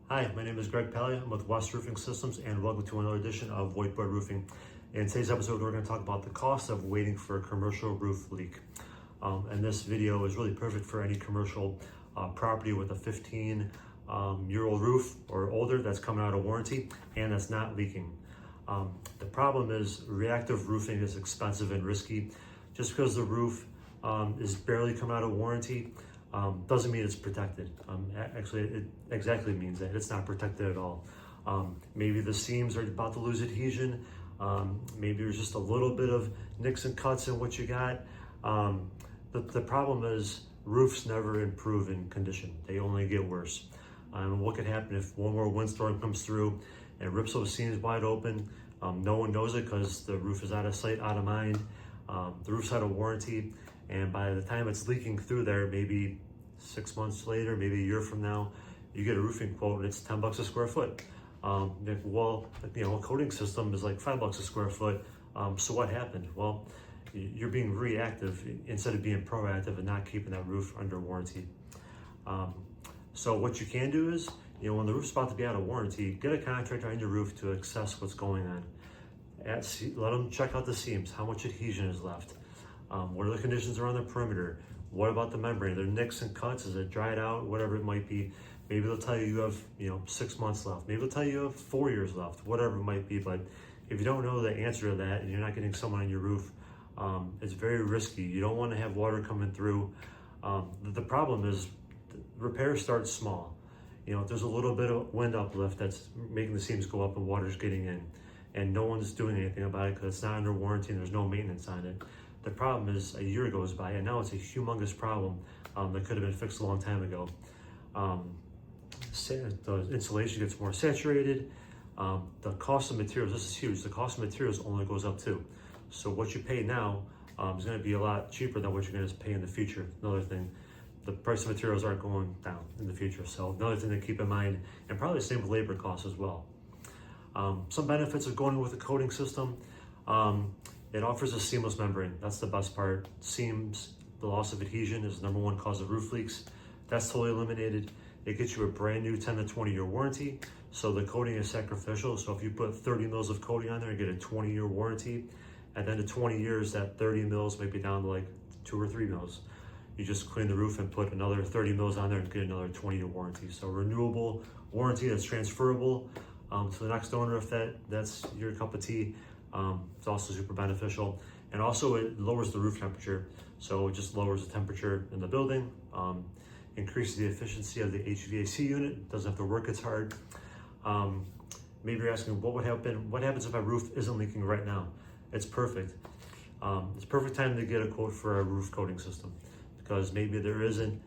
Hi, my name is Greg Pally. I'm with West Roofing Systems, and welcome to another edition of Whiteboard Roofing. In today's episode, we're going to talk about the cost of waiting for a commercial roof leak. And this video is really perfect for any commercial property with a 15-year-old roof or older that's coming out of warranty and that's not leaking. The problem is reactive roofing is expensive and risky. Just because the roof is barely coming out of warranty doesn't mean it's protected. Actually, it exactly means that it's not protected at all. Maybe the seams are about to lose adhesion. Maybe there's just a little bit of nicks and cuts in what you got. The problem is roofs never improve in condition. They only get worse. What could happen if one more windstorm comes through and rips those seams wide open? No one knows it because the roof is out of sight, out of mind. The roof's out of warranty, and by the time it's leaking through there, maybe 6 months later, maybe a year from now, you get a roofing quote and it's $10 a square foot. A coating system is like $5 a square foot. So what happened? Well, you're being reactive instead of being proactive and not keeping that roof under warranty. So what you can do is, when the roof's about to be out of warranty, get a contractor on your roof to assess what's going on. Let them check out the seams, how much adhesion is left. What are the conditions around the perimeter? What about the membrane? Are there nicks and cuts? Is it dried out? Whatever it might be. Maybe they'll tell you have 6 months left. Maybe they'll tell you have 4 years left. Whatever it might be. But if you don't know the answer to that and you're not getting someone on your roof, it's very risky. You don't want to have water coming through. The problem is repairs start small. There's a little bit of wind uplift that's making the seams go up and water's getting in, and no one's doing anything about it because it's not under warranty and there's no maintenance on it. The problem is a year goes by and now it's a humongous problem that could have been fixed a long time ago. The insulation gets more saturated. The cost of materials, this is huge, the cost of materials only goes up too. So what you pay now is going to be a lot cheaper than what you're going to pay in the future. Another thing, the price of materials aren't going down in the future. So another thing to keep in mind, and probably the same with labor costs as well. Some benefits of going with a coating system. It offers a seamless membrane. That's the best part. Seams, the loss of adhesion is the #1 cause of roof leaks. That's totally eliminated. It gets you a brand new 10 to 20 year warranty. So the coating is sacrificial. So if you put 30 mils of coating on there, you get a 20-year warranty. And then to 20 years, that 30 mils may be down to like 2 or 3 mils. You just clean the roof and put another 30 mils on there and get another 20-year warranty. So renewable warranty that's transferable to the next owner if that's your cup of tea. It's also super beneficial. And also it lowers the roof temperature. So it just lowers the temperature in the building, increases the efficiency of the HVAC unit. It doesn't have to work as hard. Maybe you're asking, what happens if my roof isn't leaking right now? It's perfect. It's perfect time to get a quote for a roof coating system, because maybe there isn't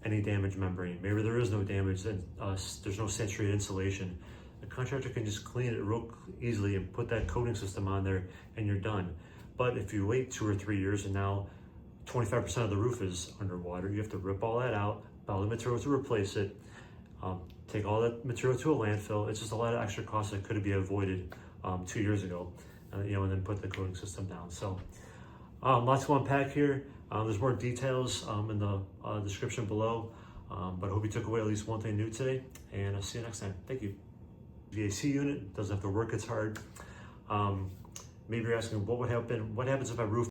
any damaged membrane. Maybe there is no damage and there's no saturated insulation. The contractor can just clean it real easily and put that coating system on there and you're done. But if you wait 2 or 3 years and now 25% of the roof is underwater, you have to rip all that out, buy all the material to replace it, take all that material to a landfill. It's just a lot of extra costs that could be avoided 2 years ago, and then put the coating system down. So lots to unpack here. There's more details in the description below, but I hope you took away at least one thing new today, and I'll see you next time. Thank you. The AC unit doesn't have to work as hard. Maybe you're asking, what happens if my roof